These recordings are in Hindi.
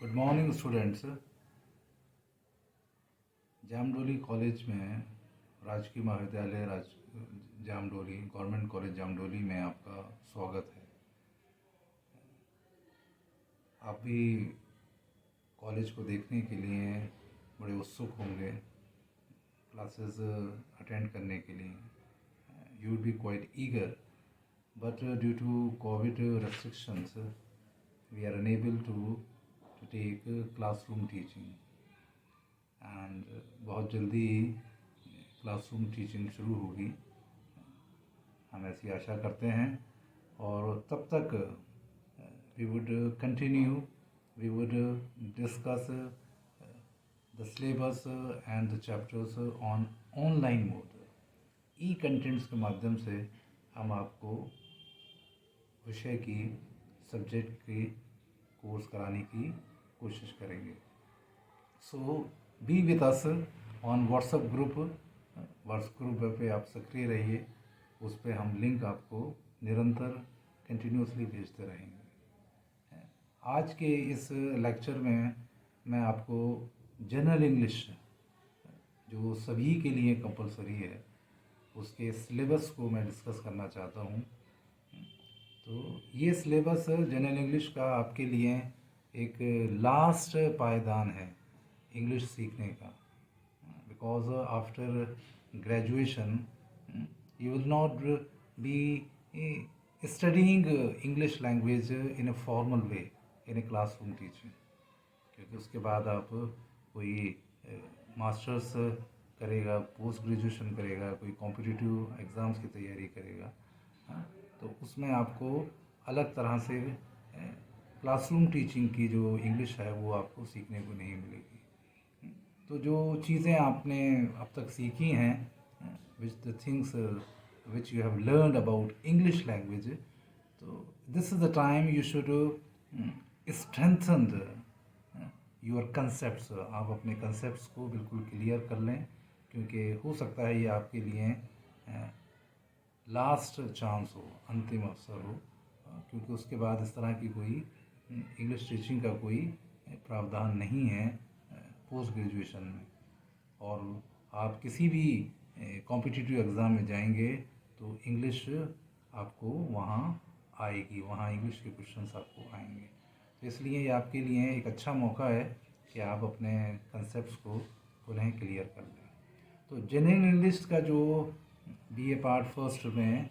Good morning students. Jamdoli college में राजकीय महाविद्यालय जामडोली गवर्नमेंट कॉलेज जामडोली में आपका स्वागत है। आप भी कॉलेज को देखने के लिए बड़े उत्सुक होंगे, क्लासेस अटेंड करने के लिए। You will be quite eager, but due to Covid restrictions we are unable to take classroom teaching and बहुत जल्दी क्लासरूम टीचिंग शुरू होगी, हम ऐसी आशा करते हैं। और तब तक we would continue, we would discuss the syllabus and the chapters on online mode. E contents के माध्यम से हम आपको विषय की, सब्जेक्ट की कोर्स कराने की कोशिश करेंगे। So be with us on WhatsApp group. WhatsApp group पे आप सक्रिय रहिए, उस पर हम लिंक आपको निरंतर कंटिन्यूसली भेजते रहेंगे। आज के इस लेक्चर में मैं आपको जनरल इंग्लिश, जो सभी के लिए कंपलसरी है, उसके सिलेबस को मैं डिस्कस करना चाहता हूँ। तो ये सिलेबस जनरल इंग्लिश का आपके लिए एक लास्ट पायदान है इंग्लिश सीखने का, because after graduation you will not be studying English language in a formal way in a classroom teaching, क्योंकि उसके बाद आप कोई मास्टर्स करेगा, पोस्ट ग्रेजुएशन करेगा, कोई कॉम्पिटिटिव एग्ज़ाम्स की तैयारी करेगा, तो उसमें आपको अलग तरह से क्लासरूम टीचिंग की जो इंग्लिश है वो आपको सीखने को नहीं मिलेगी। तो जो चीज़ें आपने अब तक सीखी हैं, which the things which you have learned about English language, तो this is the time you should strengthen your concepts. आप अपने कंसेप्ट्स को बिल्कुल क्लियर कर लें, क्योंकि हो सकता है ये आपके लिए लास्ट चांस हो, अंतिम अवसर हो, क्योंकि उसके बाद इस तरह की कोई इंग्लिश टीचिंग का कोई प्रावधान नहीं है पोस्ट ग्रेजुएशन में। और आप किसी भी कॉम्पिटिटिव एग्ज़ाम में जाएंगे तो इंग्लिश आपको वहाँ आएगी, वहाँ इंग्लिश के क्वेश्चंस आपको आएंगे। तो इसलिए ये आपके लिए एक अच्छा मौका है कि आप अपने कंसेप्ट्स को पुनः क्लियर कर लें। तो जनरल इंग्लिश का जो बीए पार्ट फर्स्ट में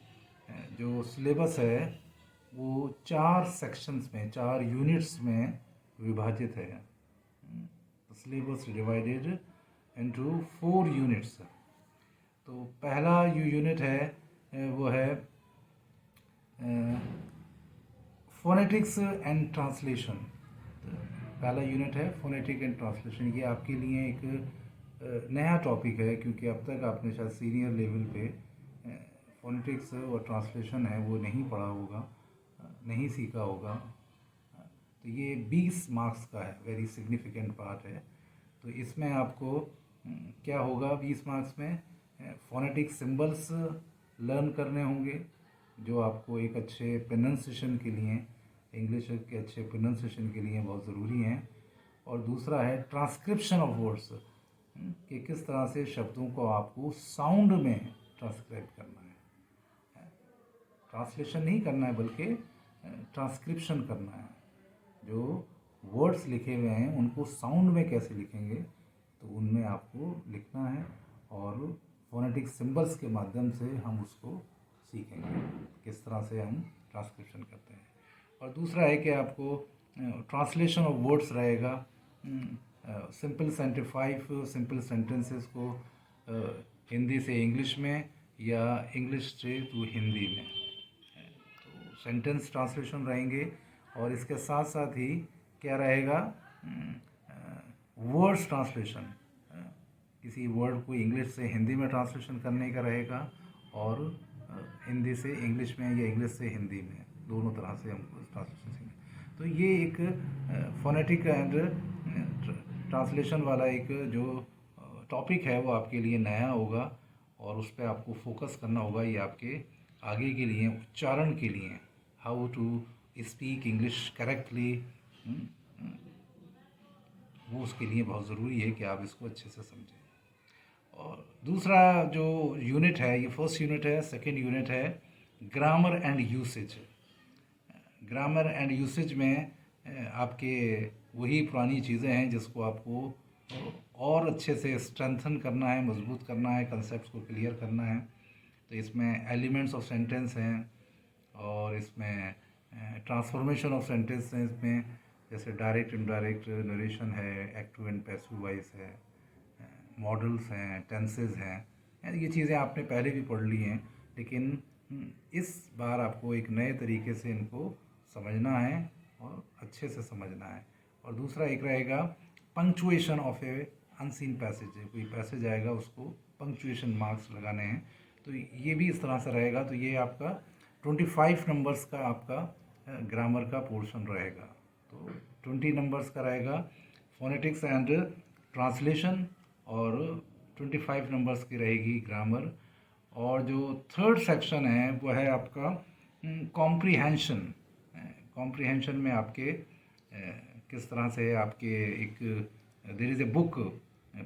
जो सिलेबस है वो 4 सेक्शंस में, 4 यूनिट्स में विभाजित है। Syllabus divided into 4 units. तो पहला यूनिट है वो है फोनेटिक्स एंड ट्रांसलेशन। पहला यूनिट है फोनेटिक एंड ट्रांसलेशन। ये आपके लिए एक नया टॉपिक है, क्योंकि अब तक आपने शायद सीनियर लेवल पे फोनेटिक्स और ट्रांसलेशन है वो नहीं पढ़ा होगा, नहीं सीखा होगा। तो ये 20 मार्क्स का है, वेरी सिग्निफिकेंट पार्ट है। तो इसमें आपको क्या होगा 20 मार्क्स में, फोनेटिक सिंबल्स लर्न करने होंगे, जो आपको एक अच्छे प्रोनाउंसिएशन के लिए, इंग्लिश के अच्छे प्रोनाउंसिएशन के लिए बहुत ज़रूरी हैं। और दूसरा है ट्रांसक्रिप्शन ऑफ वर्ड्स, कि किस तरह से शब्दों को आपको साउंड में ट्रांसक्राइब करना है। ट्रांसलेशन नहीं करना है, बल्कि ट्रांसक्रिप्शन करना है। जो वर्ड्स लिखे हुए हैं उनको साउंड में कैसे लिखेंगे, तो उनमें आपको लिखना है, और फोनेटिक सिंबल्स के माध्यम से हम उसको सीखेंगे किस तरह से हम ट्रांसक्रिप्शन करते हैं। और दूसरा है कि आपको ट्रांसलेशन ऑफ वर्ड्स रहेगा, सिंपल 5 सिंपल सेंटेंसेस को हिंदी से इंग्लिश में या इंग्लिश से टू हिंदी में, तो सेंटेंस ट्रांसलेशन रहेंगे। और इसके साथ साथ ही क्या रहेगा, वर्ड्स ट्रांसलेशन, किसी वर्ड को इंग्लिश से हिंदी में ट्रांसलेशन करने का रहेगा, और हिंदी से इंग्लिश में या इंग्लिश से हिंदी में, दोनों तरह से हमको ट्रांसलेशन सीखना। तो ये एक फोनेटिक एंड ट्रांसलेशन वाला एक जो टॉपिक है वो आपके लिए नया होगा, और उस पर आपको फोकस करना होगा। ये आपके आगे के लिए, उच्चारण के लिए, how to speak English correctly, वो उसके लिए बहुत ज़रूरी है कि आप इसको अच्छे से समझें। और दूसरा जो यूनिट है, ये फर्स्ट यूनिट है। सेकंड यूनिट है grammar and usage. Grammar and usage में आपके वही पुरानी चीज़ें हैं जिसको आपको और अच्छे से स्ट्रेंथन करना है, मजबूत करना है, कंसेप्ट को क्लियर करना है। तो इसमें एलिमेंट्स ऑफ सेंटेंस हैं, और इसमें ट्रांसफॉर्मेशन ऑफ सेंटेंस हैं। इसमें जैसे डायरेक्ट इनडायरेक्ट नरेशन है, एक्टिव एंड पैसिव वॉइस है, मॉडल्स हैं, टेंसेस हैं। ये चीज़ें आपने पहले भी पढ़ ली हैं, लेकिन इस बार आपको एक नए तरीके से इनको समझना है और अच्छे से समझना है। और दूसरा एक रहेगा punctuation of A unseen passage. कोई पैसेज आएगा, उसको पंक्चुएशन मार्क्स लगाने हैं, तो ये भी इस तरह से रहेगा। तो ये आपका 25 नंबर्स का आपका ग्रामर का पोर्शन रहेगा। तो 20 नंबर्स का रहेगा फोनेटिक्स एंड ट्रांसलेशन, और 25 नंबर्स की रहेगी ग्रामर। और जो थर्ड सेक्शन है वो है आपका कॉम्प्रीहेंशन। कॉम्प्रीहेंशन में आपके किस तरह से आपके एक there is a book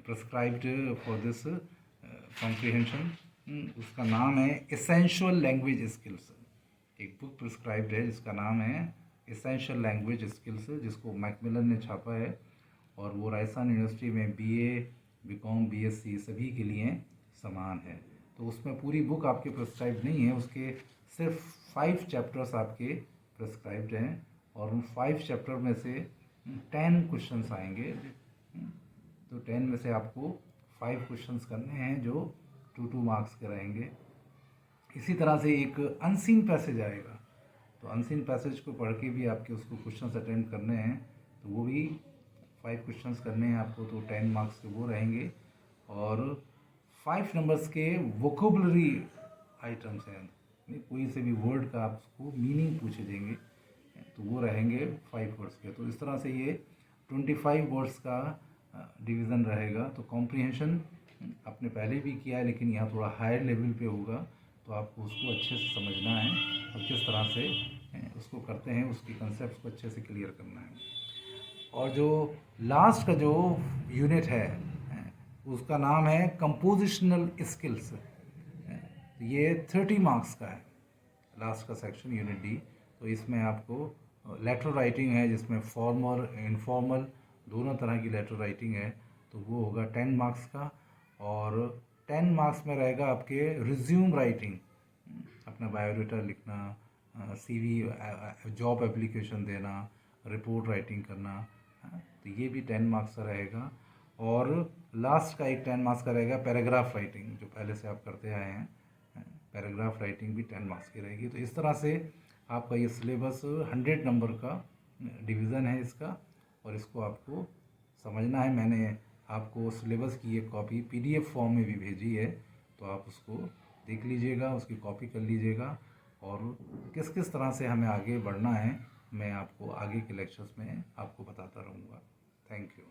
prescribed for this comprehension. उसका नाम है एसेंशियल लैंग्वेज स्किल्स। एक बुक प्रिस्क्राइब्ड है जिसका नाम है एसेंशियल लैंग्वेज स्किल्स, जिसको मैकमिलन ने छापा है, और वो राजस्थान यूनिवर्सिटी में बीए, बीकॉम, बीएससी सभी के लिए समान है। तो उसमें पूरी बुक आपके प्रिस्क्राइब नहीं है, उसके सिर्फ 5 चैप्टर्स आपके प्रिस्क्राइब्ड हैं, और उन 5 चैप्टर में से 10 क्वेश्चंस आएंगे। तो 10 में से आपको 5 क्वेश्चंस करने हैं जो 2 मार्क्स के रहेंगे। इसी तरह से एक अनसीन पैसेज आएगा, तो अनसीन पैसेज को पढ़ के भी आपके उसको क्वेश्चंस अटेम्प्ट करने हैं, तो वो भी 5 क्वेश्चंस करने हैं आपको, तो 10 मार्क्स के वो रहेंगे। और 5 नंबर्स के वोकेबुलरी आइटम्स हैं, कोई से भी वर्ड का आपको मीनिंग पूछे देंगे, तो वो रहेंगे 5 वर्ड्स के। तो इस तरह से ये 25 वर्ड्स का डिवीज़न रहेगा। तो कॉम्प्रीहेंशन आपने पहले भी किया है, लेकिन यहाँ थोड़ा हायर लेवल पे होगा, तो आपको उसको अच्छे से समझना है और किस तरह से उसको करते हैं, उसकी कंसेप्ट को अच्छे से क्लियर करना है। और जो लास्ट का जो यूनिट है उसका नाम है कंपोजिशनल स्किल्स। ये 30 मार्क्स का है, लास्ट का सेक्शन यूनिट डी। तो इसमें आपको लेटर राइटिंग है, जिसमें फॉर्मल इनफॉर्मल दोनों तरह की लेटर राइटिंग है, तो वो होगा 10 मार्क्स का। और 10 मार्क्स में रहेगा आपके रिज्यूम राइटिंग, अपना बायोडाटा लिखना, सीवी, जॉब एप्लीकेशन देना, रिपोर्ट राइटिंग करना, तो ये भी 10 मार्क्स का रहेगा। और लास्ट का एक 10 मार्क्स का रहेगा पैराग्राफ राइटिंग, जो पहले से आप करते आए हैं, पैराग्राफ राइटिंग भी 10 मार्क्स की रहेगी। तो इस तरह से आपका ये सिलेबस 100 नंबर का डिवीज़न है इसका, और इसको आपको समझना है। मैंने आपको सिलेबस की एक कॉपी पीडीएफ फॉर्म में भी भेजी है, तो आप उसको देख लीजिएगा, उसकी कॉपी कर लीजिएगा, और किस किस तरह से हमें आगे बढ़ना है मैं आपको आगे के लेक्चर्स में आपको बताता रहूँगा। Thank you.